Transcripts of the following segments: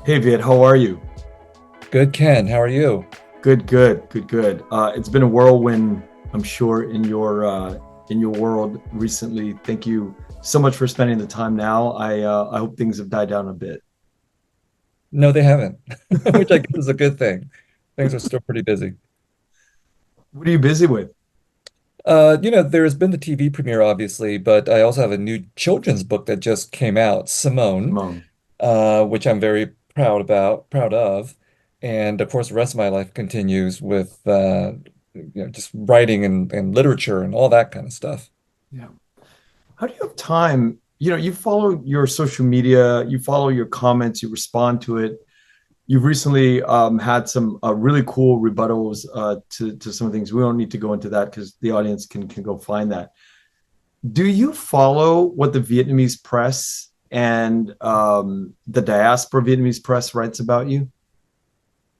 Hey Viet, how are you? Good, Ken. How are you? Good. It's been a whirlwind, I'm sure, in your world recently. Thank you so much for spending the time now. I hope things have died down a bit. No, they haven't, which I guess is a good thing. Things are still pretty busy. What are you busy with? There's been the TV premiere, obviously, but I also have a new children's book that just came out, Simone, Simone. which I'm very proud of. And of course, the rest of my life continues with just writing and literature and all that kind of stuff. Yeah. How do you have time? You follow your social media, you follow your comments, you respond to it. You've recently had some really cool rebuttals to some things. We don't need to go into that because the audience can go find that. Do you follow what the Vietnamese press and the diaspora Vietnamese press writes about you?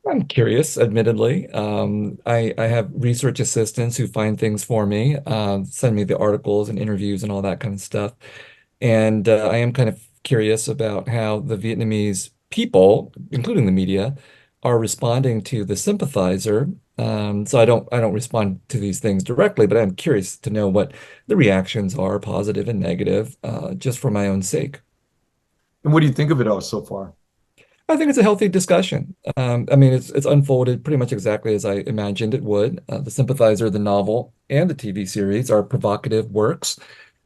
I'm curious, admittedly. I have research assistants who find things for me, send me the articles and interviews and all that kind of stuff. And I am kind of curious about how the Vietnamese people, including the media, are responding to the sympathizer. So I don't respond to these things directly, but I'm curious to know what the reactions are, positive and negative, just for my own sake. And what do you think of it all so far? I think it's a healthy discussion. I mean, it's unfolded pretty much exactly as I imagined it would. The Sympathizer, the novel, and the TV series are provocative works,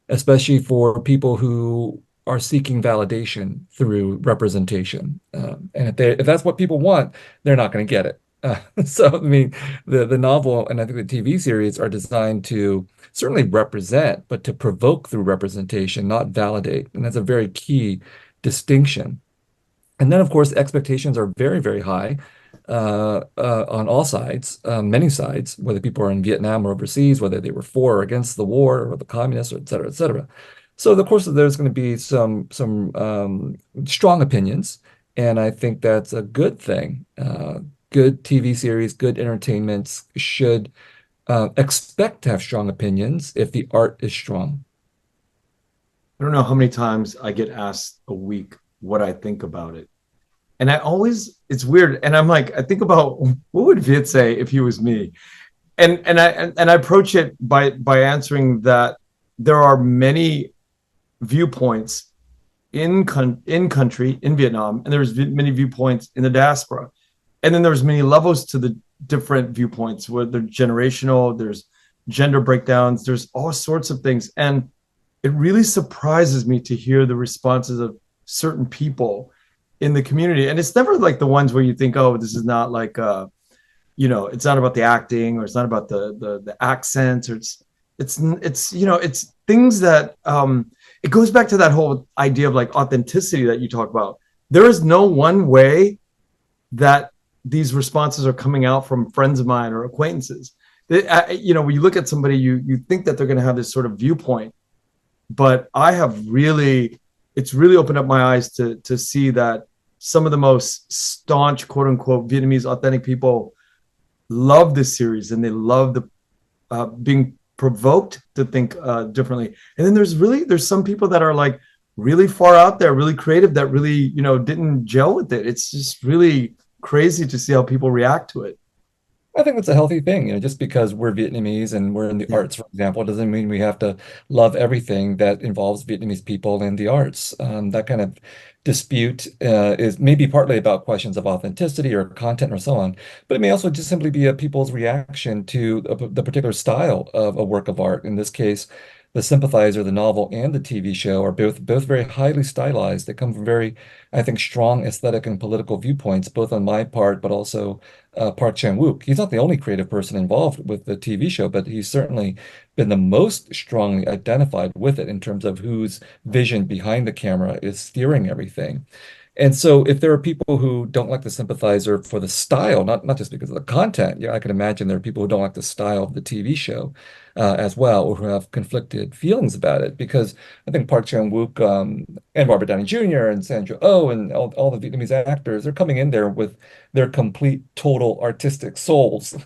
especially for people who are seeking validation through representation. And if that's what people want, they're not going to get it. So, I mean, the novel and I think the TV series are designed to certainly represent, but to provoke through representation, not validate. And that's a very key distinction. And then, of course, expectations are very, very high on all sides, many sides, whether people are in Vietnam or overseas, whether they were for or against the war or the communists, or et cetera, et cetera. So, of course, there's going to be some strong opinions, and I think that's a good thing. Good TV series, good entertainments should expect to have strong opinions if the art is strong. I don't know how many times I get asked a week what I think about it. And it's weird. And I'm like, I think about what would Viet say if he was me? And I approach it by answering that there are many viewpoints in country in Vietnam, and there's many viewpoints in the diaspora, and then there's many levels to the different viewpoints where they're generational, there's gender breakdowns, there's all sorts of things, and it really surprises me to hear the responses of certain people in the community, and it's never like the ones where you think, oh, this is not like it's not about the acting, or it's not about the accents, or it's things that it goes back to that whole idea of like authenticity that you talk about. There is no one way that these responses are coming out from friends of mine or acquaintances. When you look at somebody, you think that they're going to have this sort of viewpoint, but it's really opened up my eyes to see that some of the most staunch, quote unquote, Vietnamese authentic people love this series, and they love the being provoked to think differently. And then there's some people that are like really far out there, really creative, that really didn't gel with it. It's just really crazy to see how people react to it. I think that's a healthy thing. Just because we're Vietnamese and we're in the Yeah. arts, for example, doesn't mean we have to love everything that involves Vietnamese people in the arts. That kind of dispute is maybe partly about questions of authenticity or content or so on, but it may also just simply be a people's reaction to the particular style of a work of art. In this case, The Sympathizer, the novel, and the TV show are both very highly stylized. They come from very, I think, strong aesthetic and political viewpoints, both on my part, but also Park Chan-wook. He's not the only creative person involved with the TV show, but he's certainly been the most strongly identified with it in terms of whose vision behind the camera is steering everything. And so if there are people who don't like the sympathizer for the style, not just because of the content, yeah, I can imagine there are people who don't like the style of the TV show as well, or who have conflicted feelings about it. Because I think Park Chan-wook and Robert Downey Jr. and Sandra Oh and all the Vietnamese actors, they're coming in there with their complete, total artistic souls.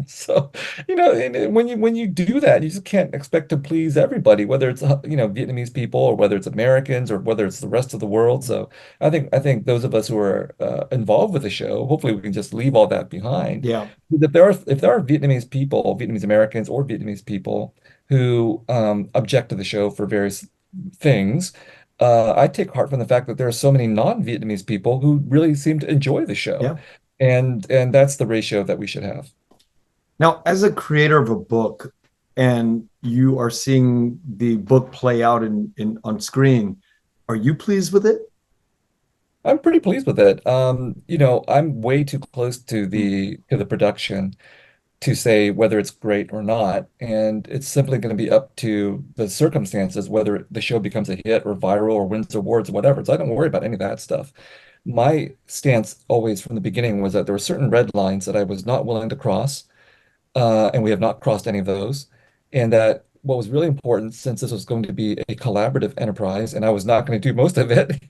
So, and when you do that, you just can't expect to please everybody, whether it's Vietnamese people or whether it's Americans or whether it's the rest of the world. So I think those of us who are involved with the show, hopefully we can just leave all that behind. Yeah. If there are Vietnamese people, Vietnamese Americans or Vietnamese people who object to the show for various things, I take heart from the fact that there are so many non-Vietnamese people who really seem to enjoy the show, Yeah. and that's the ratio that we should have. Now, as a creator of a book and you are seeing the book play out in on screen, are you pleased with it? I'm pretty pleased with it. I'm way too close to Hmm. the production to say whether it's great or not, and it's simply going to be up to the circumstances whether the show becomes a hit or viral or wins awards or whatever. So I don't worry about any of that stuff. My stance always from the beginning was that there were certain red lines that I was not willing to cross, and we have not crossed any of those. And that what was really important, since this was going to be a collaborative enterprise, and I was not going to do most of it,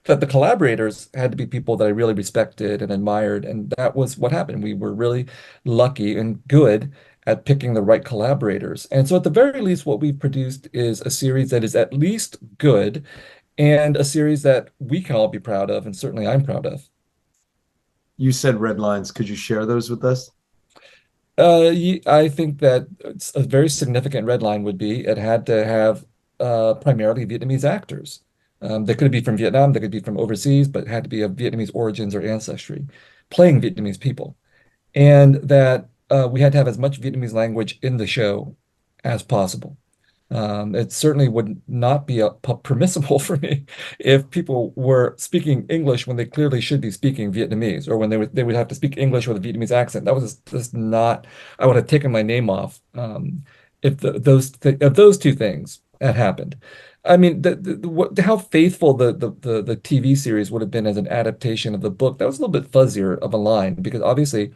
that the collaborators had to be people that I really respected and admired. And that was what happened. We were really lucky and good at picking the right collaborators. And so, at the very least, what we've produced is a series that is at least good and a series that we can all be proud of, and certainly I'm proud of. You said red lines. Could you share those with us? I think that a very significant red line would be it had to have primarily Vietnamese actors. They could be from Vietnam, they could be from overseas, but it had to be of Vietnamese origins or ancestry, playing Vietnamese people. And that we had to have as much Vietnamese language in the show as possible. It certainly would not be permissible for me if people were speaking English when they clearly should be speaking Vietnamese, or when they would have to speak English with a Vietnamese accent. That was just not. I would have taken my name off if if those two things had happened. I mean, how faithful the TV series would have been as an adaptation of the book, that was a little bit fuzzier of a line because obviously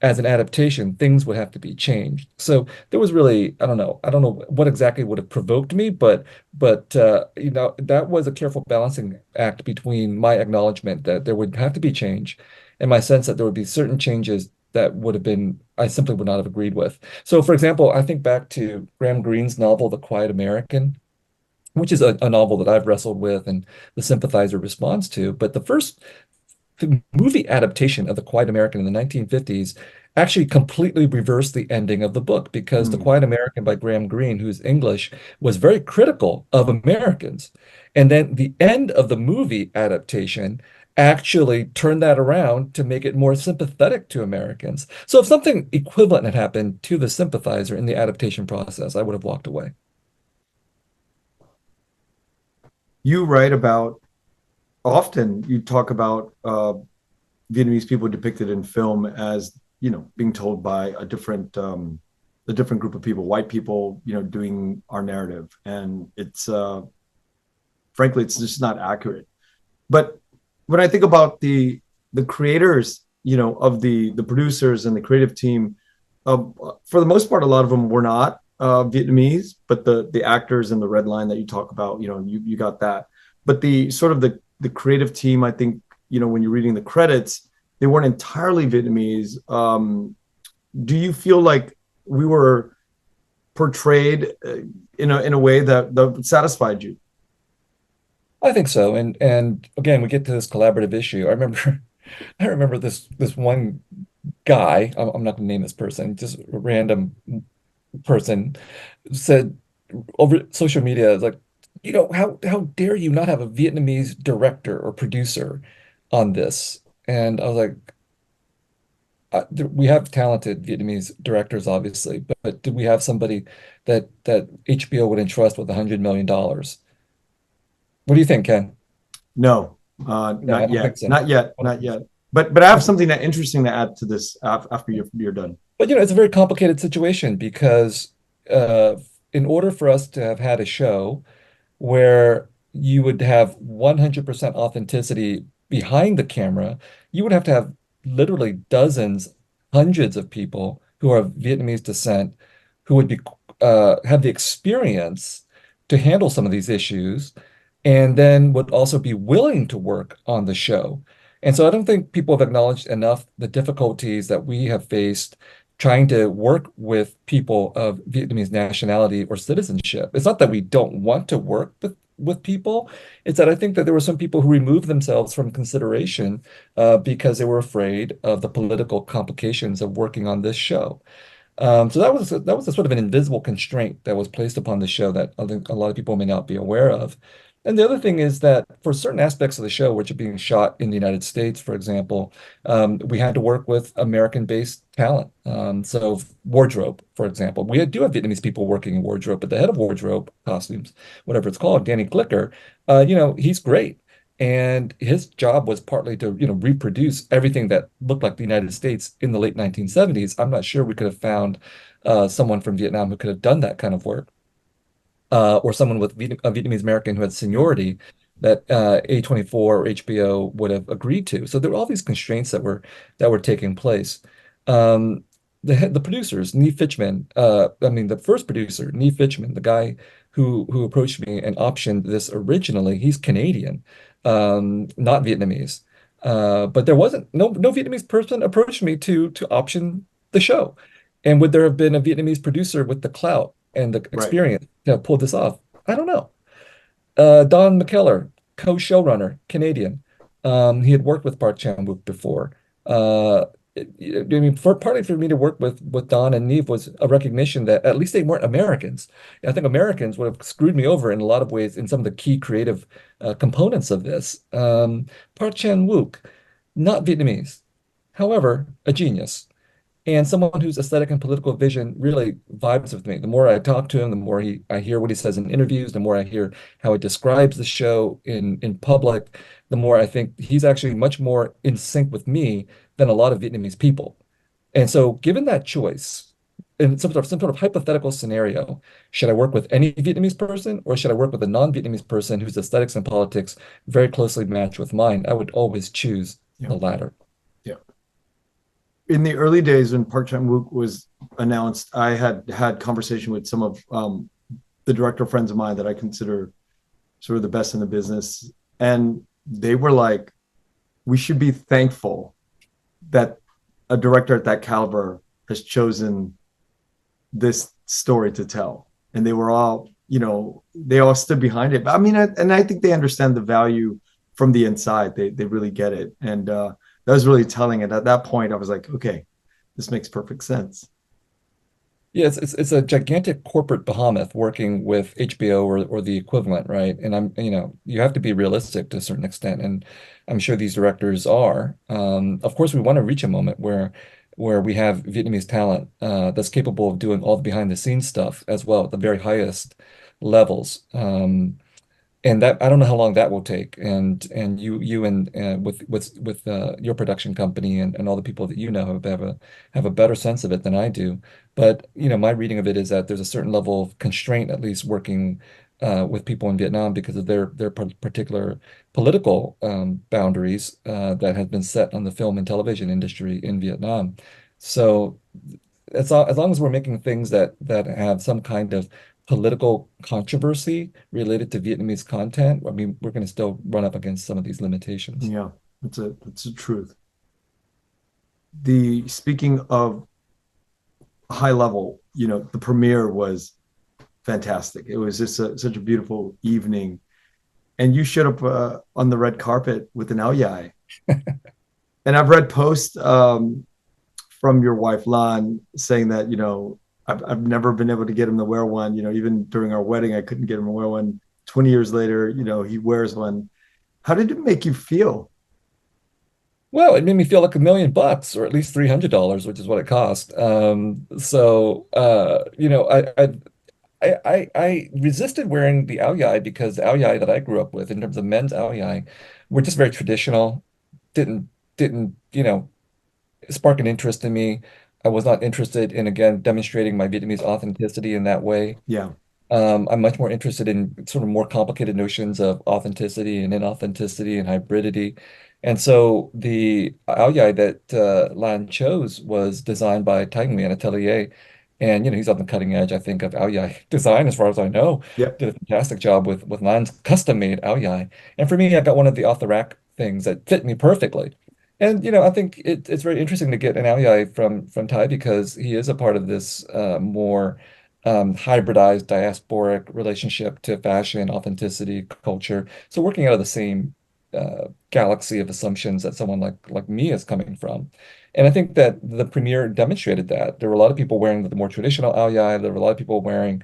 as an adaptation, things would have to be changed. So there was really, I don't know what exactly would have provoked me, but that was a careful balancing act between my acknowledgement that there would have to be change and my sense that there would be certain changes that would have been I simply would not have agreed with. So, for example, I think back to Graham Greene's novel, The Quiet American, which is a novel that I've wrestled with and the sympathizer responds to. But the movie adaptation of The Quiet American in the 1950s actually completely reversed the ending of the book because The Hmm. Quiet American by Graham Greene, who's English, was very critical of Americans. And then the end of the movie adaptation actually turned that around to make it more sympathetic to Americans. So if something equivalent had happened to The Sympathizer in the adaptation process, I would have walked away. You write about often you talk about Vietnamese people depicted in film as being told by a different group of people, white people, doing our narrative, and it's frankly it's just not accurate. But when I think about the creators, of the producers and the creative team, for the most part, a lot of them were not Vietnamese, but the actors and the red line that you talk about, you got that. But the sort of the creative team, I think, when you're reading the credits, they weren't entirely Vietnamese. Do you feel like we were portrayed in a way that satisfied you? I think so. And again, we get to this collaborative issue. I remember this one guy, I'm not going to name this person, just a random person said over social media, like, how dare you not have a Vietnamese director or producer on this? And I was like, we have talented Vietnamese directors, obviously, but do we have somebody that HBO would entrust with $100 million? What do you think, Ken? No, No, I not don't think yet, so. not yet, not yet. But I have something that interesting to add to this after you're done. But it's a very complicated situation because uh, in order for us to have had a show where you would have 100% authenticity behind the camera, you would have to have literally dozens, hundreds of people who are of Vietnamese descent who would be have the experience to handle some of these issues and then would also be willing to work on the show. And so I don't think people have acknowledged enough the difficulties that we have faced trying to work with people of Vietnamese nationality or citizenship. It's not that we don't want to work with people. It's that I think that there were some people who removed themselves from consideration because they were afraid of the political complications of working on this show. So that was a sort of an invisible constraint that was placed upon the show that I think a lot of people may not be aware of. And the other thing is that for certain aspects of the show, which are being shot in the United States, for example, we had to work with American-based talent. So wardrobe, for example, do have Vietnamese people working in wardrobe, but the head of wardrobe costumes, whatever it's called, Danny Glicker, he's great. And his job was partly to, reproduce everything that looked like the United States in the late 1970s. I'm not sure we could have found someone from Vietnam who could have done that kind of work, or someone with a Vietnamese American who had seniority that A24 or HBO would have agreed to. So there were all these constraints that were taking place. Um, the producers, Nee Fitchman, the first producer, Nee Fitchman, the guy who approached me and optioned this originally, he's Canadian, not Vietnamese. But there wasn't no Vietnamese person approached me to option the show. And would there have been a Vietnamese producer with the clout and the Right. experience to pull this off? I don't know. Don McKellar, co-showrunner, Canadian. He had worked with Park Chan-wook before. Uh, I mean, partly for me to work with Don and Neve was a recognition that at least they weren't Americans. I think Americans would have screwed me over in a lot of ways in some of the key creative components of this. Park Chan-wook, not Vietnamese, however, a genius and someone whose aesthetic and political vision really vibes with me. The more I talk to him, the more I hear what he says in interviews, the more I hear how he describes the show in public, the more I think he's actually much more in sync with me than a lot of Vietnamese people. And so, given that choice, in some sort of hypothetical scenario, should I work with any Vietnamese person or should I work with a non-Vietnamese person whose aesthetics and politics very closely match with mine? I would always choose Yeah. the latter. Yeah. In the early days when Park Chan-wook was announced, I had conversation with some of the director friends of mine that I consider sort of the best in the business, and they were like, "We should be thankful that a director at that caliber has chosen this story to tell." And they were all, they all stood behind it. But I mean, and I think they understand the value from the inside. They really get it, and that was really telling. And at that point, I was like, okay, this makes perfect sense. Yeah, it's a gigantic corporate behemoth working with HBO or the equivalent, right? And you have to be realistic to a certain extent, and I'm sure these directors are. Of course, we want to reach a moment where we have Vietnamese talent that's capable of doing all the behind the scenes stuff as well at the very highest levels. And that I don't know how long that will take. And you and with your production company and all the people that you know have a better sense of it than I do. But my reading of it is that there's a certain level of constraint, at least working with people in Vietnam because of their particular political boundaries that have been set on the film and television industry in Vietnam. So as long as we're making things that have some kind of political controversy related to Vietnamese content, I mean, we're going to still run up against some of these limitations. Yeah, it's a truth. The speaking of high level, the premiere was fantastic. It was just such a beautiful evening, and you showed up on the red carpet with an ao dai. And I've read posts from your wife Lan saying that I've never been able to get him to wear one. Even during our wedding, I couldn't get him to wear one. 20 years later, he wears one. How did it make you feel? Well, it made me feel like $1 million, or at least $300, which is what it cost. I resisted wearing the ao dai because the ao dai that I grew up with, in terms of men's ao dai, were just very traditional. Didn't spark an interest in me. I was not interested in, again, demonstrating my Vietnamese authenticity in that way. Yeah, I'm much more interested in sort of more complicated notions of authenticity and inauthenticity and hybridity. And so the ao dai that Lan chose was designed by Thanh Nguyen Atelier. And he's on the cutting edge, I think, of ao dai design, as far as I know. yeah, Did a fantastic job with Lan's custom-made ao dai. And for me, I got one of the off the rack things that fit me perfectly. And I think it's very interesting to get an ally from Ty because he is a part of this more hybridized diasporic relationship to fashion, authenticity, culture. So working out of the same galaxy of assumptions that someone like me is coming from. And I think that the premiere demonstrated that. There were a lot of people wearing the more traditional ally. There were a lot of people wearing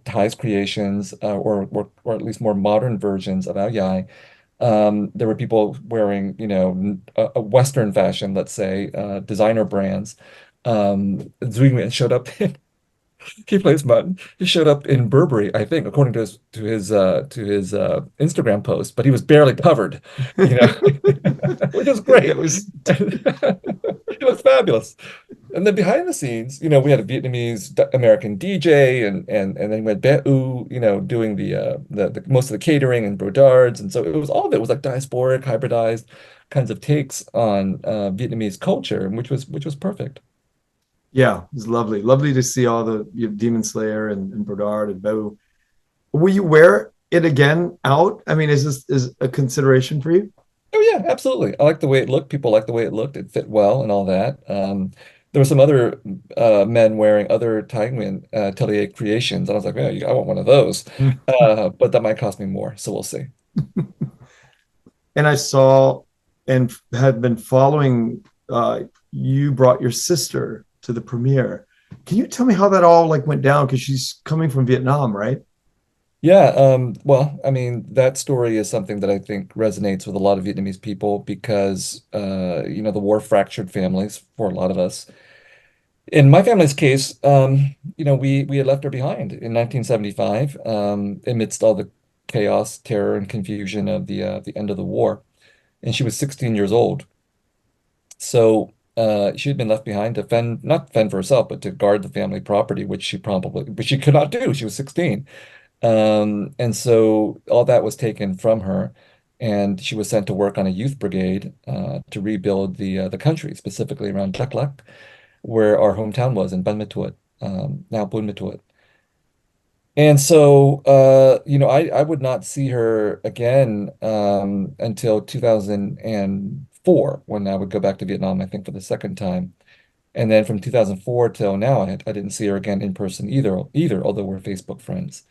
Ty's creations or at least more modern versions of ally. There were people wearing, a Western fashion, let's say, designer brands. Zui Nguyen showed up in, he plays mutton. He showed up in Burberry, I think, according to his Instagram post, but he was barely covered, you know, which is That great. was He looks fabulous. And then behind the scenes, we had a Vietnamese American DJ and then we had Beau, doing the most of the catering and brodards. And so it was all of it was like diasporic, hybridized kinds of takes on Vietnamese culture, which was perfect. yeah, it was lovely. Lovely to see all the Demon Slayer and Brodard and Beau. Will you wear it again out? I mean, is this is a consideration for you? Oh yeah, absolutely. I like the way it looked. People liked the way it looked. It fit well and all that. There were some other men wearing other Thai Nguyen Atelier creations, and I was like, yeah, I want one of those. But that might cost me more, so we'll see. And I saw and had been following you brought your sister to the premiere. Can you tell me how that all like went down? Because she's coming from Vietnam, right? Yeah, well, I mean, that story is something that I think resonates with a lot of Vietnamese people because, the war fractured families for a lot of us. In my family's case, we had left her behind in 1975, amidst all the chaos, terror, and confusion of the end of the war, and she was 16 years old. So she had been left behind to fend, not fend for herself, but to guard the family property, which she could not do. She was 16. And so all that was taken from her, and she was sent to work on a youth brigade to rebuild the country, specifically around Dak Lak, where our hometown was in Ban Mê Thuột, now Buôn Mê Thuột. And so, I would not see her again until 2004, when I would go back to Vietnam, I think, for the second time. And then from 2004 till now, I didn't see her again in person either, although we're Facebook friends.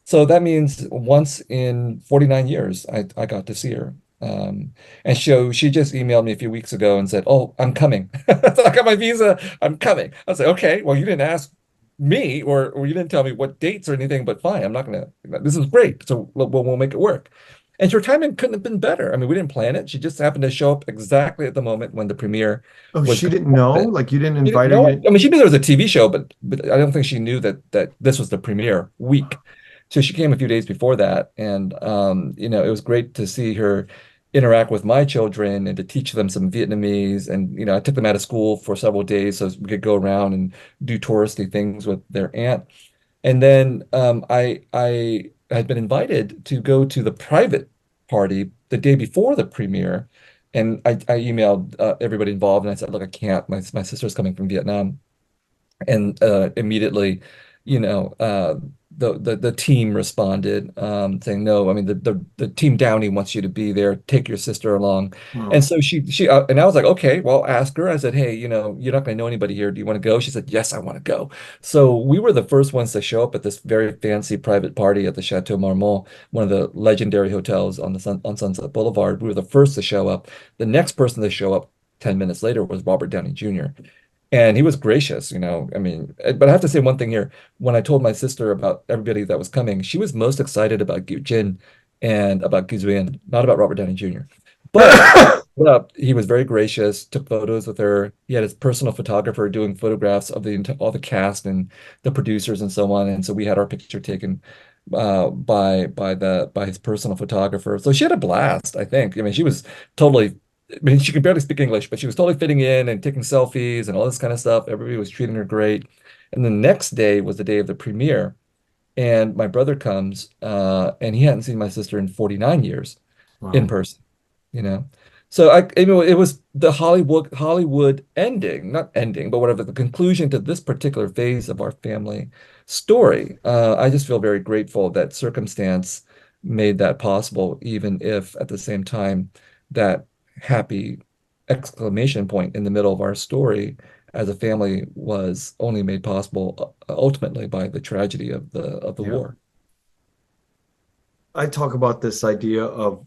So that means once in 49 years, I got to see her. And she just emailed me a few weeks ago and said, "Oh, I'm coming. I got my visa. I'm coming." I was like, "Okay, well, you didn't ask me or you didn't tell me what dates or anything, but fine. I'm not gonna. This is great. So we'll make it work." And her timing couldn't have been better. I mean, we didn't plan it. She just happened to show up exactly at the moment when the premiere Oh, was she going didn't know? on. Like you didn't She didn't invite her? know You it. didn't... I mean, she knew there was a TV show, but I don't think she knew that this was the premiere week. So she came a few days before that, and it was great to see her interact with my children and to teach them some Vietnamese. And I took them out of school for several days so we could go around and do touristy things with their aunt. And then I had been invited to go to the private party the day before the premiere, and I emailed everybody involved and I said, "Look, I can't. My sister's coming from Vietnam." And immediately, you know, uh, the team responded saying, "No, I mean the team Downey wants you to be there. Take your sister along." And Oh, so she and I was like, "Okay, well, ask her." I said, "Hey, you're not going to know anybody here. Do you want to go?" She said, "Yes, I want to go." So we were the first ones to show up at this very fancy private party at the Chateau Marmont, one of the legendary hotels on Sunset Boulevard. We were the first to show up. The next person to show up 10 minutes later was Robert Downey Jr. And he was gracious, I mean, but I have to say one thing here. When I told my sister about everybody that was coming, she was most excited about Gu Jin and about Gu Zuyen, not about Robert Downey Jr. But he was very gracious, took photos with her. He had his personal photographer doing photographs of all the cast and the producers and so on. And so we had our picture taken by his personal photographer. So she had a blast, I think. I mean, she was totally I mean, she could barely speak English, but she was totally fitting in and taking selfies and all this kind of stuff. Everybody was treating her great. And the next day was the day of the premiere. And my brother comes, and he hadn't seen my sister in 49 years in wow. person, you know. So it was the Hollywood ending, not ending, but whatever, the conclusion to this particular phase of our family story. I just feel very grateful that circumstance made that possible, even if at the same time that happy exclamation point in the middle of our story as a family was only made possible ultimately by the tragedy of the Yeah. war. I talk about this idea of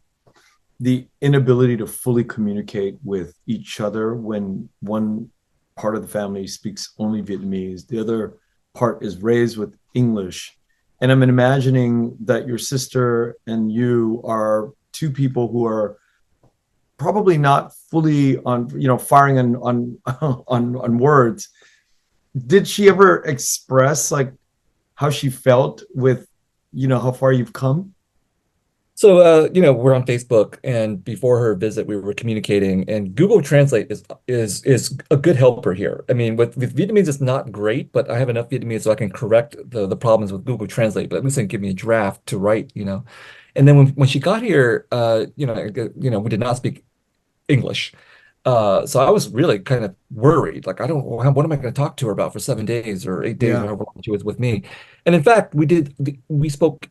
the inability to fully communicate with each other when one part of the family speaks only Vietnamese, the other part is raised with English. And I'm imagining that your sister and you are two people who are probably not fully on, firing on words. Did she ever express like how she felt with, how far you've come? So, we're on Facebook, and before her visit, we were communicating. And Google Translate is a good helper here. I mean, with Vietnamese, it's not great, but I have enough Vietnamese so I can correct the problems with Google Translate. But at least it can give me a draft to write. And then when she got here, we did not speak English. So I was really kind of worried. Like, I don't, what am I going to talk to her about for 7 days or 8 days or Yeah. however long she was with me? And in fact, we spoke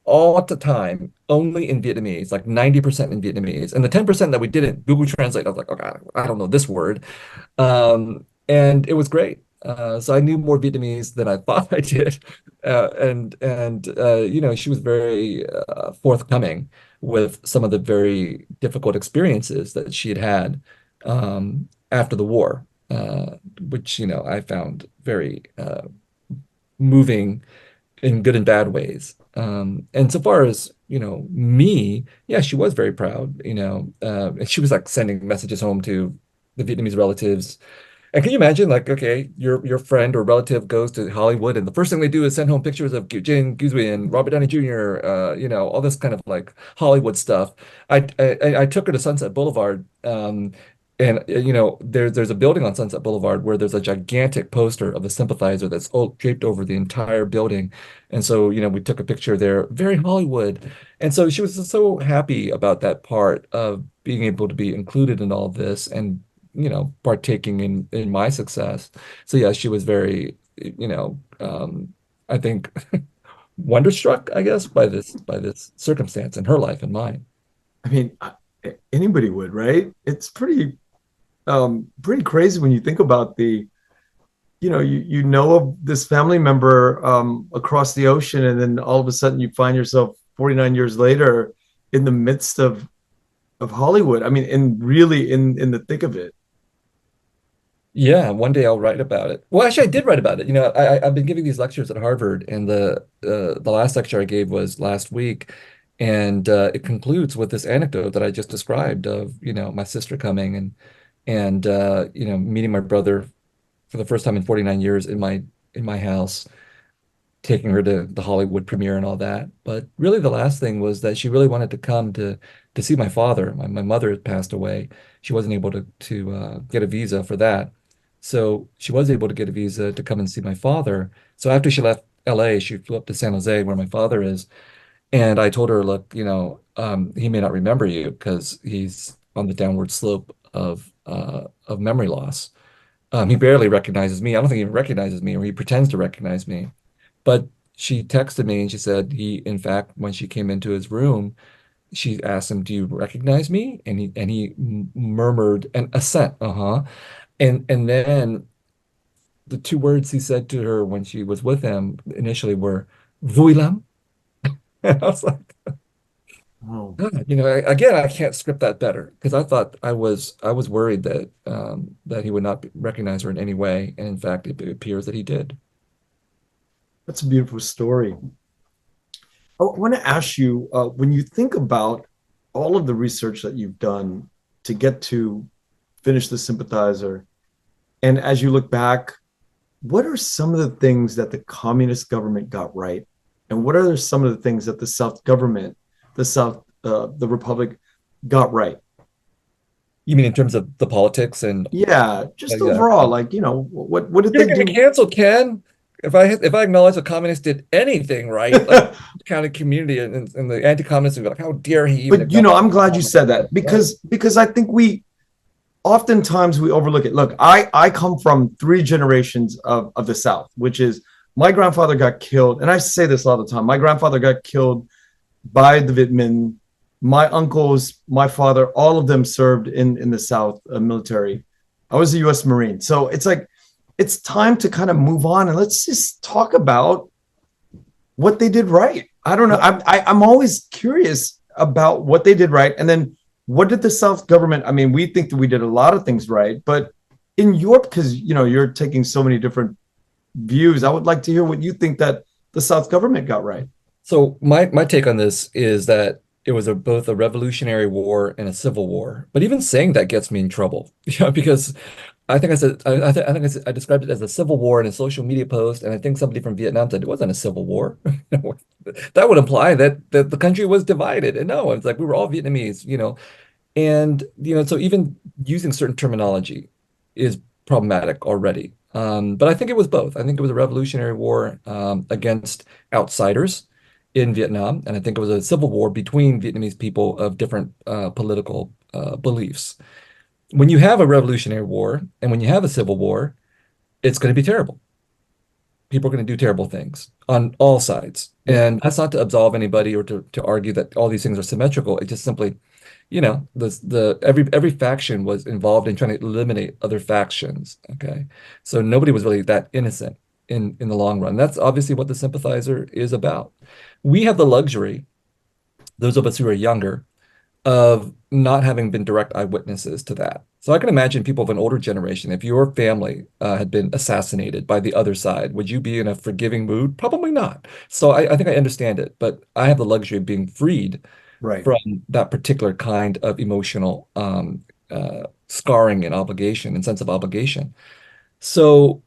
all at the time only in Vietnamese, like 90% in Vietnamese. And the 10% that we didn't, Google Translate, I was like, oh God, I don't know this word. And it was great. So I knew more Vietnamese than I thought I did. She was very forthcoming with some of the very difficult experiences that she had had after the war, which, I found very moving in good and bad ways. And so far as, me, yeah, she was very proud, and she was like sending messages home to the Vietnamese relatives. And can you imagine, like, okay, your friend or relative goes to Hollywood, and the first thing they do is send home pictures of Jin Guzui and Robert Downey Jr., all this kind of like Hollywood stuff. I took her to Sunset Boulevard, and there's a building on Sunset Boulevard where there's a gigantic poster of the Sympathizer that's draped over the entire building. And so, we took a picture there, very Hollywood. And so she was so happy about that part of being able to be included in all this and partaking in my success. So yeah, she was very, I think wonderstruck, I guess, by this circumstance in her life and mine. I mean, anybody would, right? It's pretty crazy when you think about you know of this family member across the ocean, and then all of a sudden you find yourself 49 years later in the midst of Hollywood. I mean, and really in the thick of it. Yeah, one day I'll write about it. Well, actually, I did write about it. I've been giving these lectures at Harvard, and the last lecture I gave was last week, and it concludes with this anecdote that I just described of my sister coming and meeting my brother for the first time in 49 years in my house, taking her to the Hollywood premiere and all that. But really, the last thing was that she really wanted to come to see my father. My mother had passed away. She wasn't able to get a visa for that. So she was able to get a visa to come and see my father. So after she left LA, she flew up to San Jose, where my father is. And I told her, look, he may not remember you because he's on the downward slope of memory loss. He barely recognizes me. I don't think he even recognizes me, or he pretends to recognize me. But she texted me and she said in fact, when she came into his room, she asked him, "Do you recognize me?" And he murmured an assent, uh-huh. And then the two words he said to her when she was with him initially were "Vui lắm." And I was like, Oh, "God," again, I can't script that better because I thought I was worried that he would not recognize her in any way, and in fact, it appears that he did. that's a beautiful story. I want to ask you, when you think about all of the research that you've done to get to finish the sympathizer, and as you look back, what are some of the things that the communist government got right? And what are some of the things that the South government, the Republic got right? You mean in terms of the politics and Yeah, just yeah. overall, like, what did You're they gonna get me do? canceled, Ken. If I acknowledge the communists did anything right, like county community and the anti-communists would be like, how dare he even But acknowledge I'm glad you communists? said that Right. because I think we oftentimes we overlook it. Look, I come from three generations of the South, which is my grandfather got killed, and I say this all the time. My grandfather got killed by the Viet Minh. my uncles, my father, all of them served in the South military. I was a U.S. Marine, so it's like it's time to kind of move on and let's just talk about what they did right. I don't know. I'm always curious about what they did right, and then what did the South government? I mean, we think that we did a lot of things right, but in your because you're taking so many different views, I would like to hear what you think that the South government got right. So my take on this is that it was both a revolutionary war and a civil war. But even saying that gets me in trouble, because I think I said I think I described it as a civil war in a social media post, and I think somebody from Vietnam said it wasn't a civil war. That would imply that the country was divided, and no, it's like we were all Vietnamese. And so even using certain terminology is problematic already. But I think it was both. I think it was a revolutionary war against outsiders in Vietnam, and I think it was a civil war between Vietnamese people of different political beliefs. When you have a revolutionary war and when you have a civil war, it's going to be terrible. People are going to do terrible things on all sides. Yeah. And that's not to absolve anybody or to argue that all these things are symmetrical. It just simply, the every faction was involved in trying to eliminate other factions. Okay. So nobody was really that innocent in the long run. That's obviously what the sympathizer is about. We have the luxury, those of us who are younger, of not having been direct eyewitnesses to that. So I can imagine people of an older generation, if your family had been assassinated by the other side, would you be in a forgiving mood? Probably not. So I think I understand it, but I have the luxury of being freed Right. from that particular kind of emotional scarring and obligation and sense of obligation. So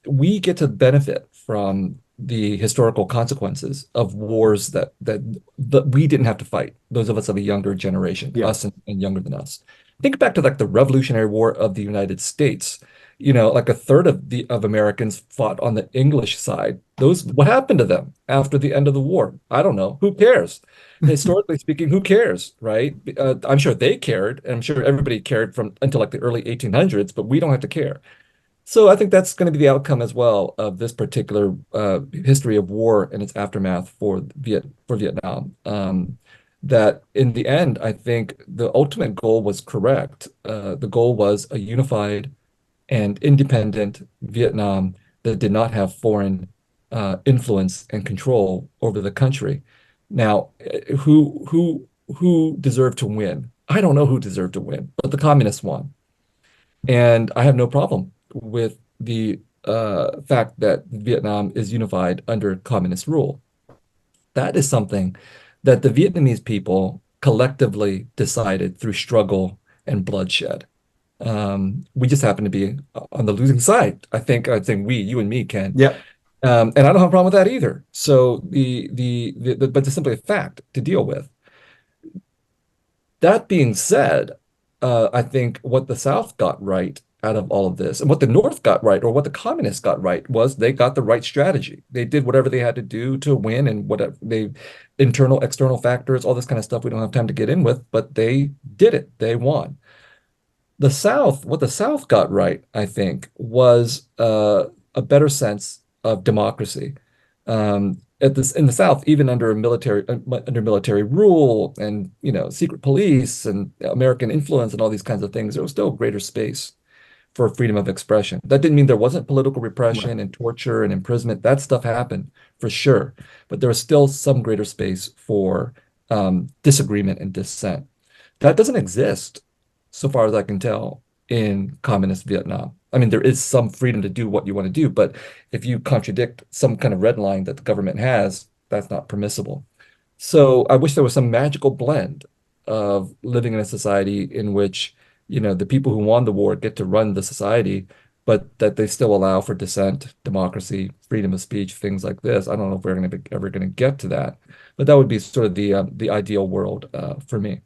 we get to benefit from the historical consequences of wars that we didn't have to fight. Those of us of a younger generation, Yeah. us and younger than us. Think back to like the Revolutionary War of the United States. Like a third of Americans fought on the English side. What happened to them after the end of the war? I don't know. Who cares? Historically speaking, who cares, right? I'm sure they cared, and I'm sure everybody cared from until like the early 1800s, but we don't have to care. So I think that's going to be the outcome as well of this particular history of war and its aftermath for Vietnam. That in the end, I think the ultimate goal was correct. The goal was a unified and independent Vietnam that did not have foreign influence and control over the country. Now, who deserved to win? I don't know who deserved to win, but the communists won. And I have no problem with the fact that Vietnam is unified under communist rule. That is something that the Vietnamese people collectively decided through struggle and bloodshed. We just happen to be on the losing side. I think you and me, Ken. Yeah. And I don't have a problem with that either. So but it's simply a fact to deal with. That being said, I think what the South got right out of all of this, and what the North got right, or what the communists got right, was they got the right strategy. They did whatever they had to do to win, and whatever internal, external factors, all this kind of stuff we don't have time to get in with, but they did it. They won. What the South got right, I think, was a better sense of democracy. In the South, even under military rule and secret police and American influence and all these kinds of things, there was still greater space for freedom of expression. That didn't mean there wasn't political Right. repression and torture and imprisonment. That stuff happened for sure, but there was still some greater space for disagreement and dissent. That doesn't exist, so far as I can tell, in communist Vietnam. I mean, there is some freedom to do what you want to do, but if you contradict some kind of red line that the government has, that's not permissible. So I wish there was some magical blend of living in a society in which, the people who won the war get to run the society, but that they still allow for dissent, democracy, freedom of speech, things like this. I don't know if we're going to be ever going to get to that, but that would be sort of the ideal world for me.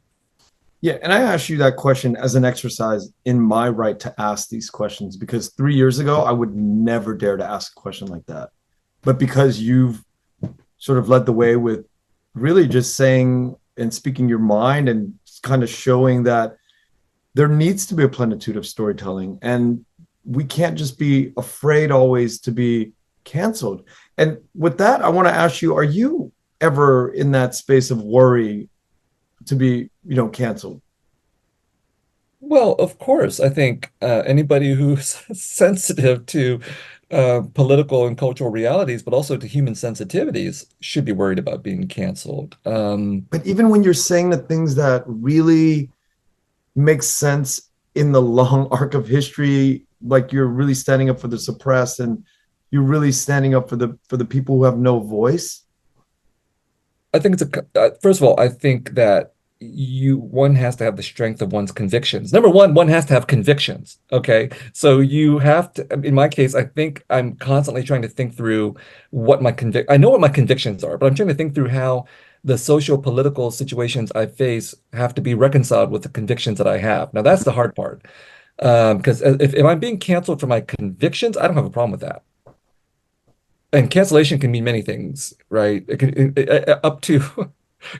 Yeah, and I asked you that question as an exercise in my right to ask these questions because 3 years ago I would never dare to ask a question like that. But because you've sort of led the way with really just saying and speaking your mind and kind of showing that there needs to be a plenitude of storytelling and we can't just be afraid always to be canceled. And with that, I want to ask you, are you ever in that space of worry to be, canceled? Well, of course, I think anybody who's sensitive to political and cultural realities, but also to human sensitivities, should be worried about being canceled. But even when you're saying the things that really make sense in the long arc of history, like you're really standing up for the suppressed and you're really standing up for the people who have no voice. I think first of all, I think that one has to have the strength of one's convictions. Number one has to have convictions. Okay. So you have to, in my case, I think I'm constantly trying to think through I know what my convictions are, but I'm trying to think through how the social political situations I face have to be reconciled with the convictions that I have. Now that's the hard part. Because if I'm being canceled for my convictions, I don't have a problem with that. And cancellation can mean many things, right? It can up to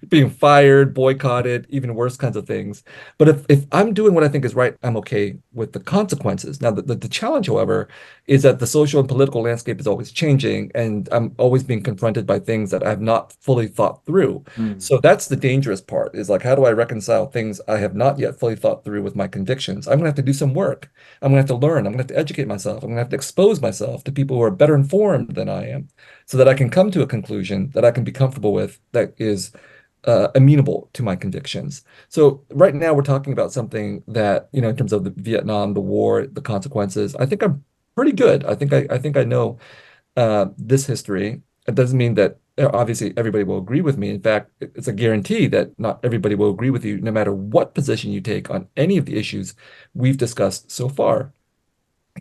being fired, boycotted, even worse kinds of things. But if I'm doing what I think is right, I'm okay with the consequences. Now, the challenge, however, is that the social and political landscape is always changing, and I'm always being confronted by things that I've not fully thought through. Mm. So that's the dangerous part, is like, how do I reconcile things I have not yet fully thought through with my convictions? I'm gonna have to do some work. I'm gonna have to learn. I'm gonna have to educate myself. I'm gonna have to expose myself to people who are better informed than I am, so that I can come to a conclusion that I can be comfortable with that is amenable to my convictions. So right now we're talking about something that, in terms of the Vietnam, the war, the consequences, I think I'm pretty good. I think I know this history. It doesn't mean that obviously everybody will agree with me. In fact, it's a guarantee that not everybody will agree with you, no matter what position you take on any of the issues we've discussed so far.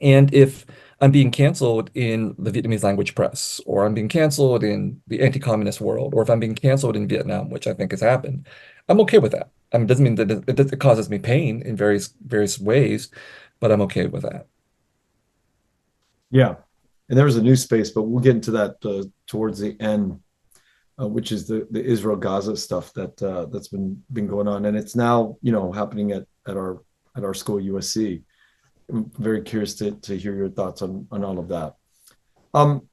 And if I'm being canceled in the Vietnamese language press, or I'm being canceled in the anti-communist world, or if I'm being canceled in Vietnam, which I think has happened, I'm okay with that. I mean, it doesn't mean that it causes me pain in various ways, but I'm okay with that. Yeah. And there was a new space, but we'll get into that towards the end, which is the Israel Gaza stuff that's been going on, and it's now happening at our school USC. I'm very curious to hear your thoughts on all of that. Um,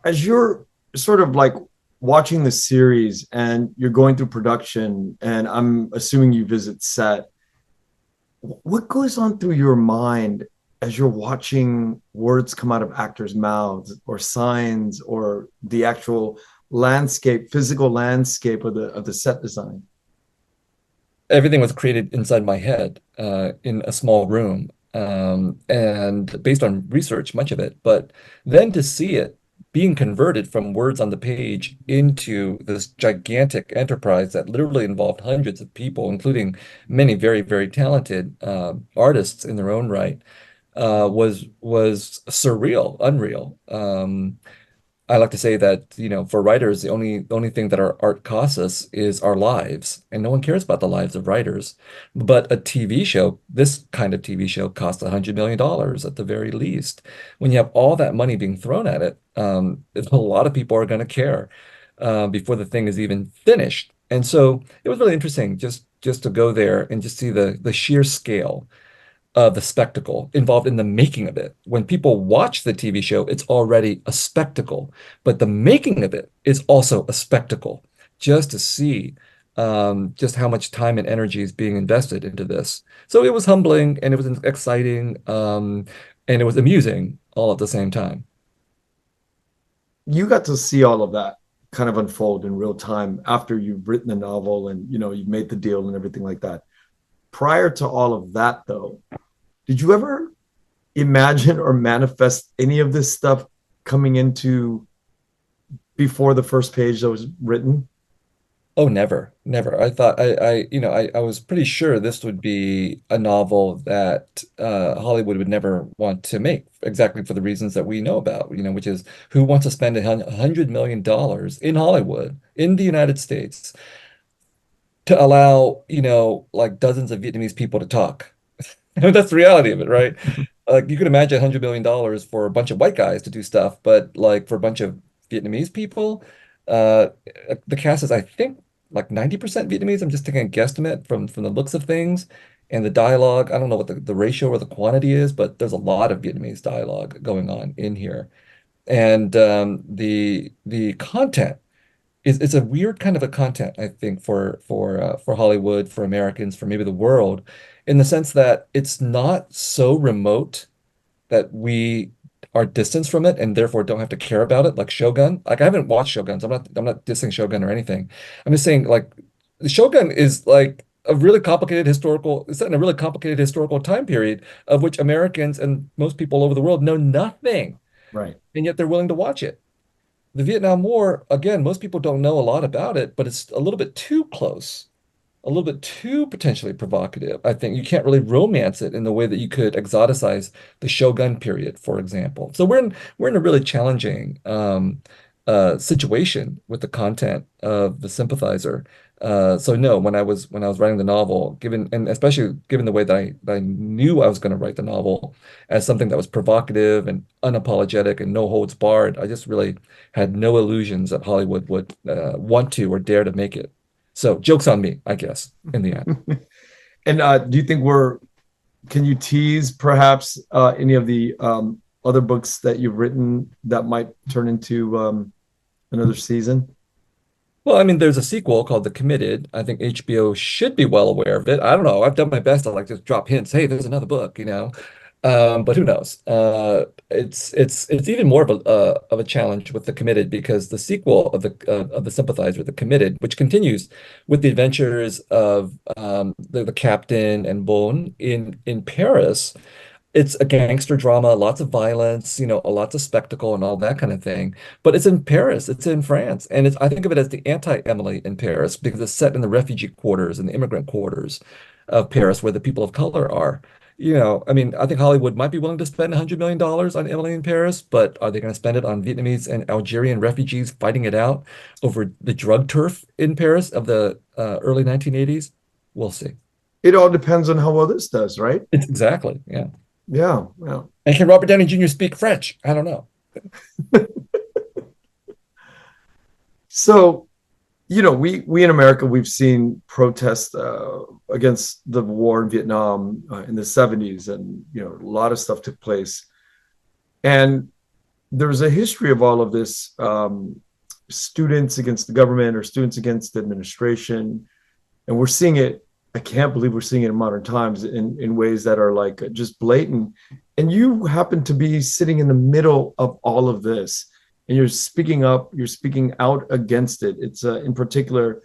as you're sort of like watching the series and you're going through production, and I'm assuming you visit set, what goes on through your mind as you're watching words come out of actors' mouths or signs or the actual landscape, physical landscape of the set design? Everything was created inside my head, in a small room, and based on research, much of it. But then to see it being converted from words on the page into this gigantic enterprise that literally involved hundreds of people, including many very, very talented artists in their own right, was surreal, unreal. I like to say that, for writers, the only thing that our art costs us is our lives, and no one cares about the lives of writers. But a TV show, this kind of TV show, costs $100 million at the very least. When you have all that money being thrown at it, a lot of people are going to care before the thing is even finished. And so it was really interesting just to go there and just see the sheer scale the spectacle involved in the making of it. When people watch the TV show, it's already a spectacle, but the making of it is also a spectacle. Just to see just how much time and energy is being invested into this. So it was humbling and it was exciting, and it was amusing all at the same time. You got to see all of that kind of unfold in real time after you've written the novel and you've made the deal and everything like that. Prior to all of that, though, did you ever imagine or manifest any of this stuff coming into before the first page that was written? Oh, never, never. I thought I was pretty sure this would be a novel that Hollywood would never want to make, exactly for the reasons that we know about, which is who wants to spend $100 million in Hollywood, in the United States, to allow, like dozens of Vietnamese people to talk. That's the reality of it, right? Like you could imagine $100 million for a bunch of white guys to do stuff, but like for a bunch of Vietnamese people, uh, the cast is, I think, like 90% Vietnamese. I'm just taking a guesstimate from the looks of things and the dialogue. I don't know what the ratio or the quantity is, but there's a lot of Vietnamese dialogue going on in here. And the content it's a weird kind of a content, I think, for Hollywood, for Americans, for maybe the world, in the sense that it's not so remote that we are distanced from it and therefore don't have to care about it, like Shogun. Like I haven't watched Shoguns. I'm not dissing Shogun or anything. I'm just saying like the Shogun is like a really complicated historical, it's set in a really complicated historical time period of which Americans and most people all over the world know nothing, Right. and yet they're willing to watch it. The Vietnam War, again, most people don't know a lot about it, but it's a little bit too close, a little bit too potentially provocative. I think you can't really romance it in the way that you could exoticize the Shogun period, for example. So we're in a really challenging situation with the content of the Sympathizer. So no, when I was writing the novel, given and especially given the way that I knew I was going to write the novel as something that was provocative and unapologetic and no holds barred, I just really had no illusions that Hollywood would want to or dare to make it. So joke's on me, I guess, in the end. And do you think can you tease perhaps any of the other books that you've written that might turn into another season? Well, I mean, there's a sequel called The Committed. I think HBO should be well aware of it. I don't know. I've done my best to like just drop hints. Hey, there's another book, you know. But who knows? It's even more of a challenge with The Committed because the sequel of the Sympathizer, The Committed, which continues with the adventures of the captain and Bon in Paris. It's a gangster drama, lots of violence, lots of spectacle and all that kind of thing. But it's in Paris, it's in France, and I think of it as the anti-Emily in Paris because it's set in the refugee quarters and the immigrant quarters of Paris where the people of color are. I mean, I think Hollywood might be willing to spend $100 million on Emily in Paris, but are they going to spend it on Vietnamese and Algerian refugees fighting it out over the drug turf in Paris of the early 1980s? We'll see. It all depends on how well this does, right? It's exactly, yeah. Yeah, yeah. And can Robert Downey Jr. speak French? I don't know. So, we in America we've seen protests against the war in Vietnam in the 70s, and a lot of stuff took place. And there's a history of all of this, students against the government or students against the administration, and we're seeing it. I can't believe we're seeing it in modern times in ways that are like just blatant. And you happen to be sitting in the middle of all of this, and you're speaking up, you're speaking out against it. It's in particular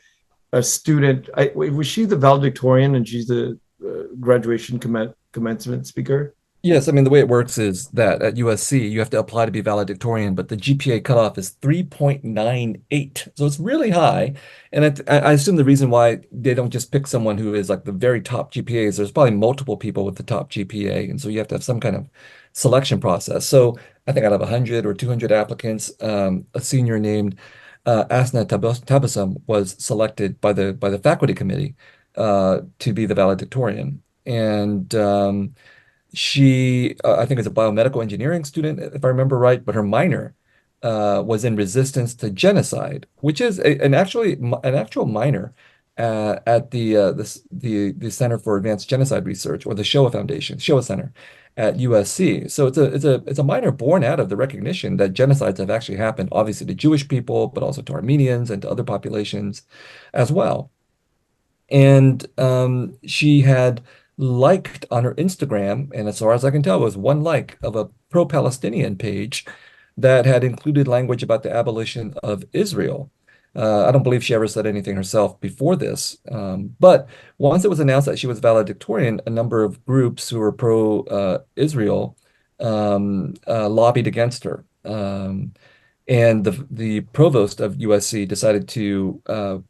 a student. Was she the valedictorian, and she's the graduation commencement speaker? Yes, I mean, the way it works is that at USC, you have to apply to be valedictorian, but the GPA cutoff is 3.98. So it's really high. And I assume the reason why they don't just pick someone who is like the very top GPA is there's probably multiple people with the top GPA. And so you have to have some kind of selection process. So I think out of 100 or 200 applicants, a senior named Asna Tabasum was selected by the faculty committee to be the valedictorian. And she, I think, is a biomedical engineering student, if I remember right, but her minor was in resistance to genocide, which is an actual minor at the Center for Advanced Genocide Research, or the Shoah Foundation, Shoah Center at USC. So it's a minor born out of the recognition that genocides have actually happened, obviously to Jewish people, but also to Armenians and to other populations as well. And she had liked on her Instagram, and as far as I can tell, it was one like of a pro-Palestinian page that had included language about the abolition of Israel. I don't believe she ever said anything herself before this. But once it was announced that she was valedictorian, a number of groups who were pro-Israel lobbied against her. And the provost of USC decided to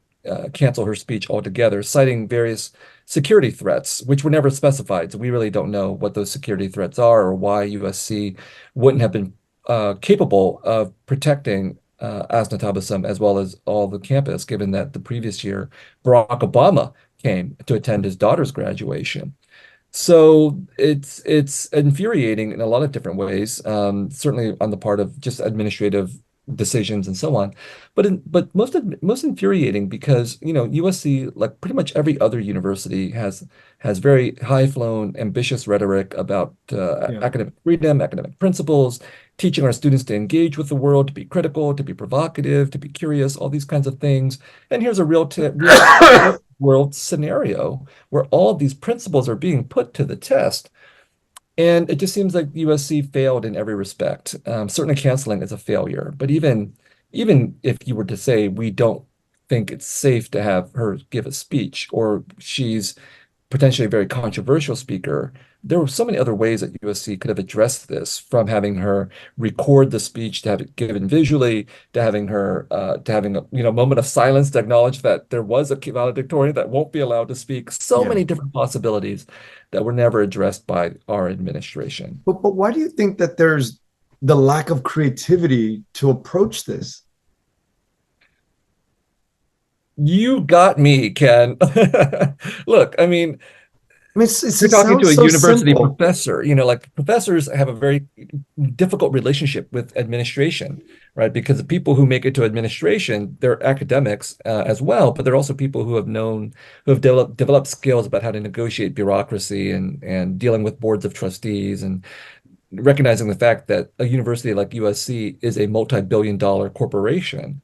cancel her speech altogether, citing various security threats, which were never specified. So we really don't know what those security threats are or why USC wouldn't have been capable of protecting Asna Tabasum as well as all the campus, given that the previous year Barack Obama came to attend his daughter's graduation. So it's infuriating in a lot of different ways. Certainly on the part of just administrative decisions and so on. But most infuriating because USC, like pretty much every other university, has very high-flown, ambitious rhetoric about Yeah. academic freedom, academic principles, teaching our students to engage with the world, to be critical, to be provocative, to be curious, all these kinds of things. And here's a real world scenario where all of these principles are being put to the test. And it just seems like USC failed in every respect. Certainly canceling is a failure, but even if you were to say we don't think it's safe to have her give a speech, or she's potentially a very controversial speaker, there were so many other ways that USC could have addressed this, from having her record the speech, to have it given visually, to having her to having a moment of silence to acknowledge that there was a valedictorian that won't be allowed to speak. So Yeah. many different possibilities that were never addressed by our administration. But why do you think that there's the lack of creativity to approach this? You got me, Ken. Look, I mean, I mean, you're it talking to sounds a so university simple. professor, like professors have a very difficult relationship with administration, right? Because the people who make it to administration, they're academics as well, but they're also people who have developed skills about how to negotiate bureaucracy and dealing with boards of trustees, and recognizing the fact that a university like USC is a multi-billion-dollar corporation.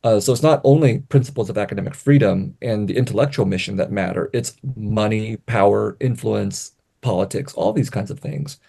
So it's not only principles of academic freedom and the intellectual mission that matter, it's money, power, influence, politics, all these kinds of things.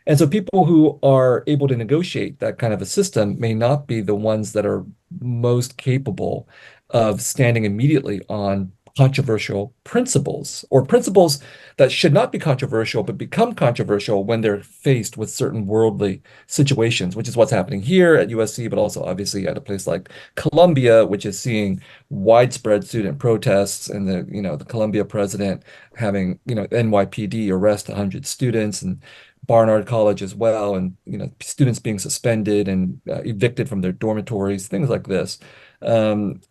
And so people who are able to negotiate that kind of a system may not be the ones that are most capable of standing immediately on controversial principles, or principles that should not be controversial but become controversial when they're faced with certain worldly situations, which is what's happening here at USC, but also obviously at a place like Columbia, which is seeing widespread student protests, and the Columbia president having NYPD arrest 100 students, and Barnard College as well, and students being suspended and evicted from their dormitories, things like this.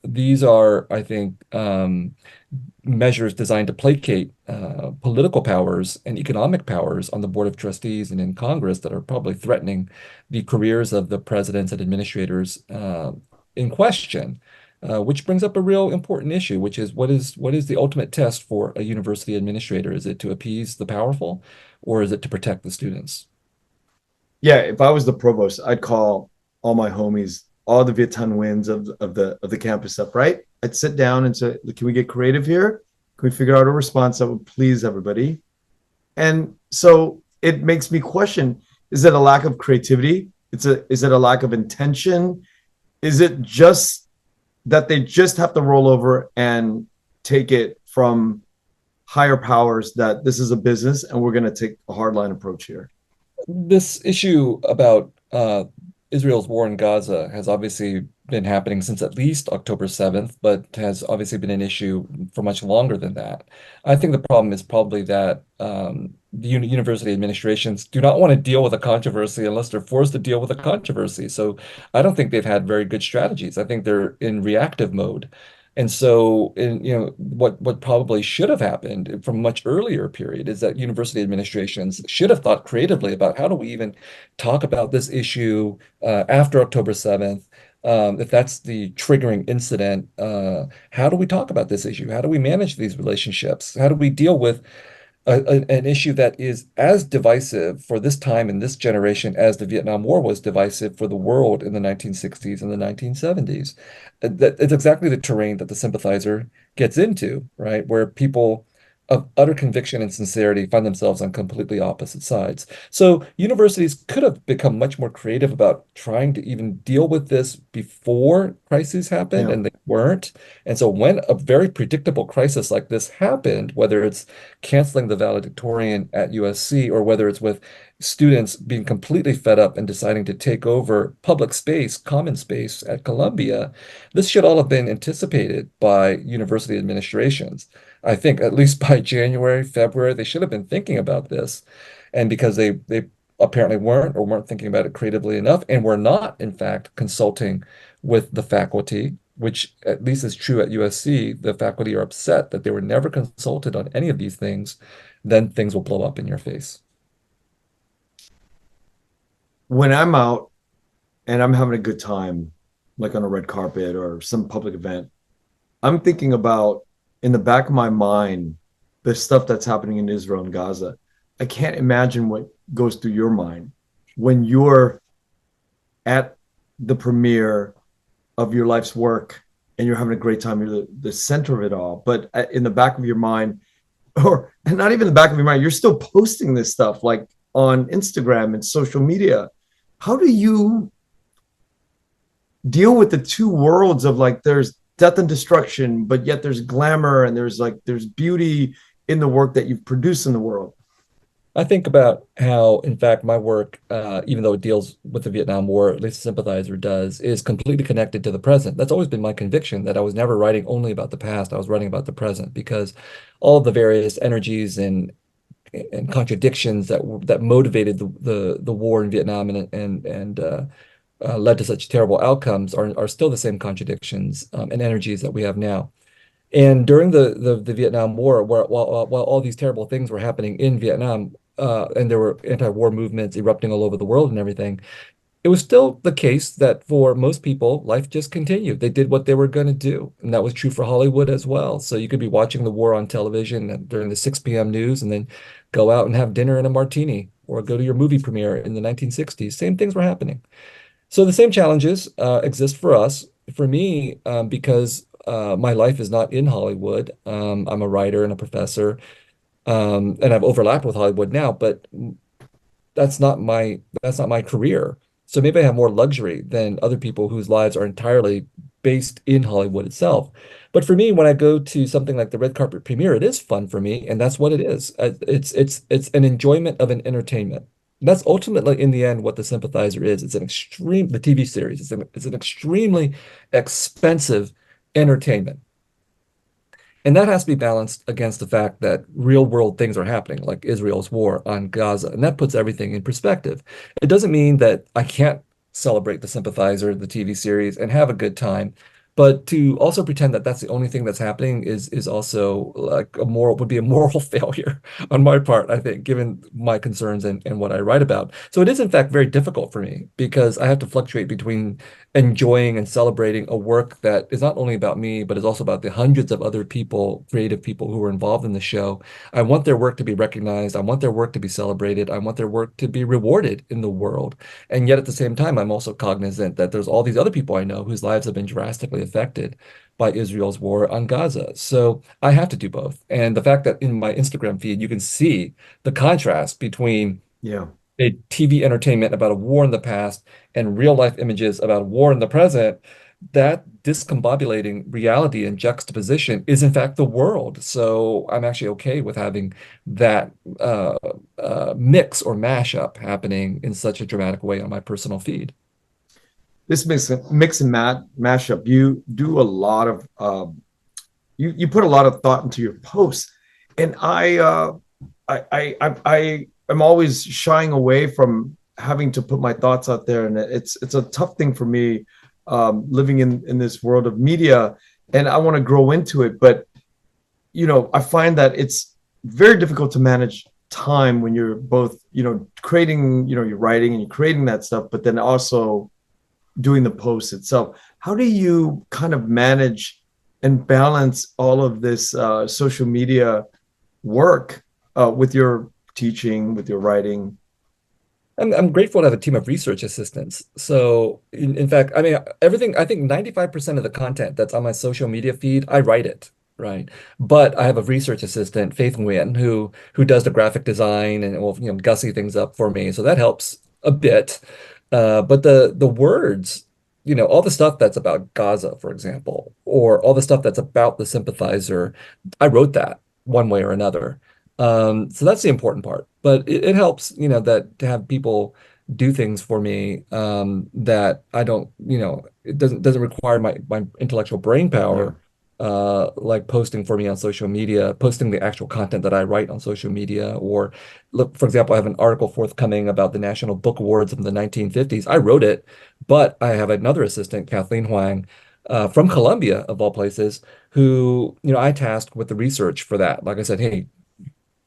These are, I think, measures designed to placate political powers and economic powers on the Board of Trustees and in Congress that are probably threatening the careers of the presidents and administrators in question. Which brings up a real important issue, which is what is the ultimate test for a university administrator? Is it to appease the powerful, or is it to protect the students? Yeah, if I was the provost, I'd call all my homies, all the Viet Thanh Nguyen's of the campus up, right? I'd sit down and say, can we get creative here? Can we figure out a response that would please everybody? And so it makes me question, is it a lack of creativity? Is it a lack of intention? Is it just that they just have to roll over and take it from higher powers that this is a business and we're going to take a hardline approach here? This issue about Israel's war in Gaza has obviously been happening since at least October 7th, but has obviously been an issue for much longer than that. I think the problem is probably that the university administrations do not want to deal with a controversy unless they're forced to deal with a controversy. So I don't think they've had very good strategies. I think they're in reactive mode. And so, what probably should have happened from a much earlier period is that university administrations should have thought creatively about how do we even talk about this issue after October 7th. If that's the triggering incident, how do we talk about this issue? How do we manage these relationships? How do we deal with an issue that is as divisive for this time and this generation as the Vietnam War was divisive for the world in the 1960s and the 1970s? That it's exactly the terrain that the sympathizer gets into, right? Where people of utter conviction and sincerity find themselves on completely opposite sides. So universities could have become much more creative about trying to even deal with this before crises happened, Yeah. and they weren't. And so when a very predictable crisis like this happened, whether it's canceling the valedictorian at USC, or whether it's with students being completely fed up and deciding to take over public space, common space at Columbia, this should all have been anticipated by university administrations. I think at least by January, February, they should have been thinking about this. And because they apparently weren't, or weren't thinking about it creatively enough, and were not, in fact, consulting with the faculty, which at least is true at USC, the faculty are upset that they were never consulted on any of these things, then things will blow up in your face. When I'm out and I'm having a good time, like on a red carpet or some public event, I'm thinking about in the back of my mind the stuff that's happening in Israel and Gaza. I can't imagine what goes through your mind when you're at the premiere of your life's work and you're having a great time. You're the center of it all. But in the back of your mind, or not even the back of your mind, you're still posting this stuff like on Instagram and social media. How do you deal with the two worlds of like there's death and destruction, but yet there's glamour and there's beauty in the work that you've produced in the world? I think about how, in fact, my work, even though it deals with the Vietnam War, at least Sympathizer does, is completely connected to the present. That's always been my conviction that I was never writing only about the past. I was writing about the present because all of the various energies and contradictions that motivated the war in Vietnam and led to such terrible outcomes are still the same contradictions and energies that we have now. And during the Vietnam War, while all these terrible things were happening in Vietnam, and there were anti-war movements erupting all over the world and everything, it was still the case that for most people, life just continued. They did what they were going to do. And that was true for Hollywood as well. So you could be watching the war on television during the 6 p.m. news and then go out and have dinner and a martini or go to your movie premiere in the 1960s. Same things were happening. So the same challenges exist for us. For me, because my life is not in Hollywood. I'm a writer and a professor, and I've overlapped with Hollywood now, but that's not my career. So maybe I have more luxury than other people whose lives are entirely based in Hollywood itself. But for me, when I go to something like the red carpet premiere, it is fun for me, and that's what it is. It's an enjoyment of an entertainment. That's ultimately, in the end, what the Sympathizer is. The TV series. It's an extremely expensive entertainment. And that has to be balanced against the fact that real world things are happening, like Israel's war on Gaza. And that puts everything in perspective. It doesn't mean that I can't celebrate the Sympathizer, the TV series, and have a good time. But to also pretend that that's the only thing that's happening is also like would be a moral failure on my part, I think, given my concerns and what I write about. So it is, in fact, very difficult for me because I have to fluctuate between enjoying and celebrating a work that is not only about me, but is also about the hundreds of other people, creative people who are involved in the show. I want their work to be recognized. I want their work to be celebrated. I want their work to be rewarded in the world. And yet at the same time, I'm also cognizant that there's all these other people I know whose lives have been drastically affected by Israel's war on Gaza. So I have to do both. And the fact that in my Instagram feed, you can see the contrast between Yeah. a TV entertainment about a war in the past and real life images about a war in the present, that discombobulating reality and juxtaposition is in fact the world. So I'm actually okay with having that mix or mashup happening in such a dramatic way on my personal feed. This mix and mashup. You do a lot of you put a lot of thought into your posts, and I am always shying away from having to put my thoughts out there, and it's a tough thing for me living in this world of media, and I want to grow into it, but I find that it's very difficult to manage time when you're both creating you're writing and you're creating that stuff, but then also doing the post itself. How do you kind of manage and balance all of this social media work with your teaching, with your writing? I'm grateful to have a team of research assistants. So, in fact, I mean, everything, I think 95% of the content that's on my social media feed, I write it, right? But I have a research assistant, Faith Nguyen, who does the graphic design and will, gussy things up for me. So that helps a bit. But the words, all the stuff that's about Gaza, for example, or all the stuff that's about the Sympathizer, I wrote that one way or another. So that's the important part. But it helps, that to have people do things for me that I don't, it doesn't require my intellectual brain Yeah. power, like posting for me on social media, posting the actual content that I write on social media, or look, for example, I have an article forthcoming about the National Book Awards of the 1950s. I wrote it, but I have another assistant, Kathleen Huang, from Columbia, of all places, who, I tasked with the research for that. Like I said, hey,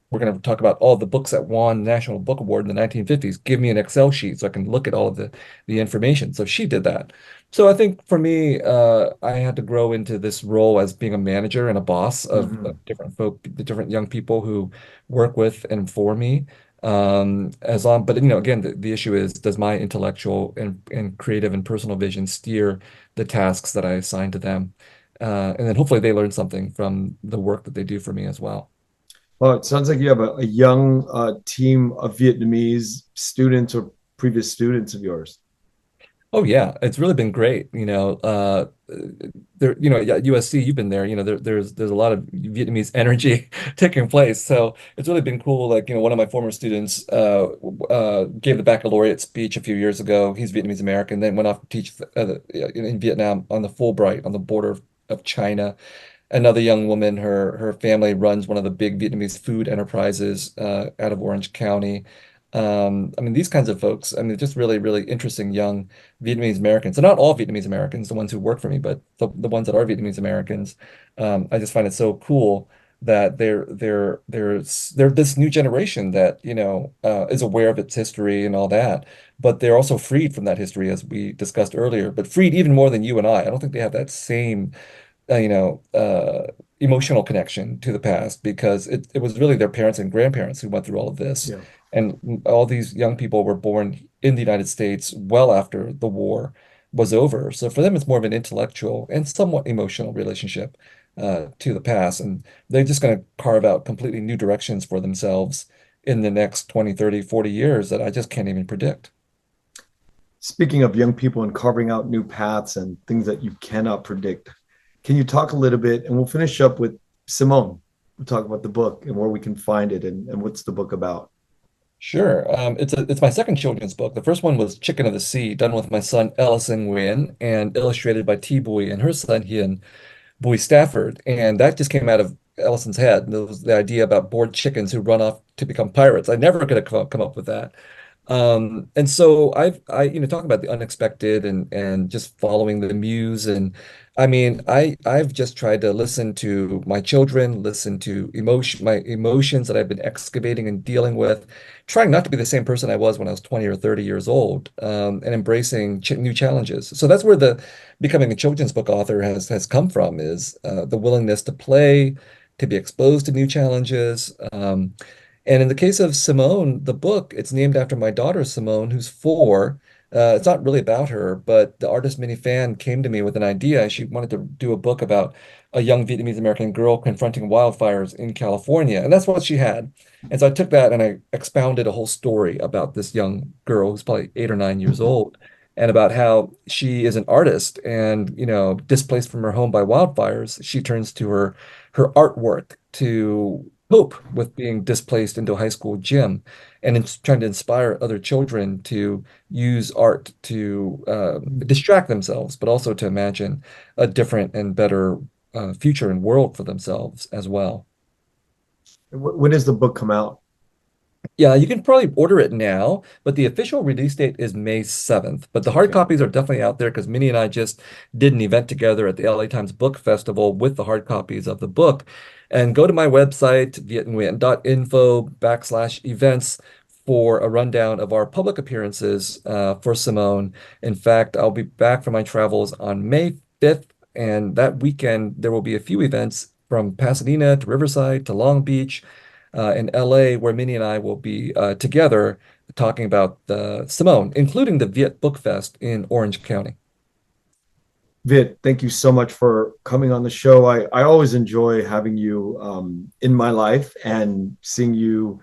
we're going to talk about all the books that won the National Book Award in the 1950s. Give me an Excel sheet so I can look at all of the information. So she did that. So I think for me, I had to grow into this role as being a manager and a boss of Mhm. different folk, the different young people who work with and for me. As long, but again, the issue is, does my intellectual and creative and personal vision steer the tasks that I assign to them? And then hopefully they learn something from the work that they do for me as well. Well, it sounds like you have a young team of Vietnamese students or previous students of yours. Oh yeah, it's really been great. Yeah, USC, you've been there. There's a lot of Vietnamese energy taking place. So it's really been cool. Like, one of my former students gave the baccalaureate speech a few years ago. He's Vietnamese American, then went off to teach in Vietnam on the Fulbright on the border of China. Another young woman, her family runs one of the big Vietnamese food enterprises out of Orange County. I mean, these kinds of folks, I mean, just really, really interesting young Vietnamese Americans. They're not all Vietnamese Americans, the ones who work for me, but the ones that are Vietnamese Americans. I just find it so cool that they're this new generation that, is aware of its history and all that, but they're also freed from that history, as we discussed earlier, but freed even more than you and I. I don't think they have that same uh, you know, uh, emotional connection to the past because it was really their parents and grandparents who went through all of this. Yeah. And all these young people were born in the United States well after the war was over. So for them, it's more of an intellectual and somewhat emotional relationship to the past. And they're just going to carve out completely new directions for themselves in the next 20, 30, 40 years that I just can't even predict. Speaking of young people and carving out new paths and things that you cannot predict, can you talk a little bit? And we'll finish up with Simone. We'll talk about the book and where we can find it and what's the book about. Sure. It's my second children's book. The first one was Chicken of the Sea, done with my son Ellison Nguyen and illustrated by T. Boy and her son Hien Boy Stafford. And that just came out of Ellison's head. And it was the idea about bored chickens who run off to become pirates. I never could have come up with that. And so talking about the unexpected and just following the muse. And I mean, I've just tried to listen to my children, listen to my emotions that I've been excavating and dealing with, trying not to be the same person I was when I was 20 or 30 years old, and embracing ch new challenges. So that's where the becoming a children's book author has come from, is the willingness to play, to be exposed to new challenges. And in the case of Simone, the book, it's named after my daughter, Simone, who's 4. It's not really about her, but the artist Minnie Phan came to me with an idea. She wanted to do a book about a young Vietnamese American girl confronting wildfires in California. And that's what she had. And so I took that and I expounded a whole story about this young girl who's probably 8 or 9 years old, and about how she is an artist and, displaced from her home by wildfires. She turns to her artwork to cope with being displaced into a high school gym, and trying to inspire other children to use art to distract themselves, but also to imagine a different and better future and world for themselves as well. When does the book come out? Yeah, you can probably order it now, but the official release date is May 7th. But the hard Okay. copies are definitely out there because Minnie and I just did an event together at the LA Times Book Festival with the hard copies of the book. And go to my website, vietnamese.info/events, for a rundown of our public appearances for Simone. In fact, I'll be back from my travels on May 5th, and that weekend there will be a few events from Pasadena to Riverside to Long Beach in LA, where Minnie and I will be together talking about Simone, including the Viet Book Fest in Orange County. Viet, thank you so much for coming on the show. I always enjoy having you in my life and seeing you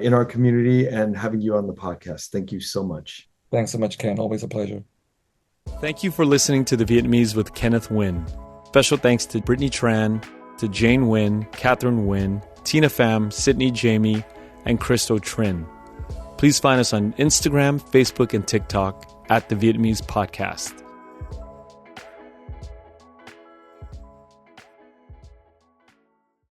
in our community and having you on the podcast. Thank you so much. Thanks so much, Ken. Always a pleasure. Thank you for listening to The Vietnamese with Kenneth Nguyen. Special thanks to Brittany Tran, to Jane Nguyen, Catherine Nguyen, Tina Pham, Sydney Jamie, and Christo Trin. Please find us on Instagram, Facebook, and TikTok at The Vietnamese Podcast.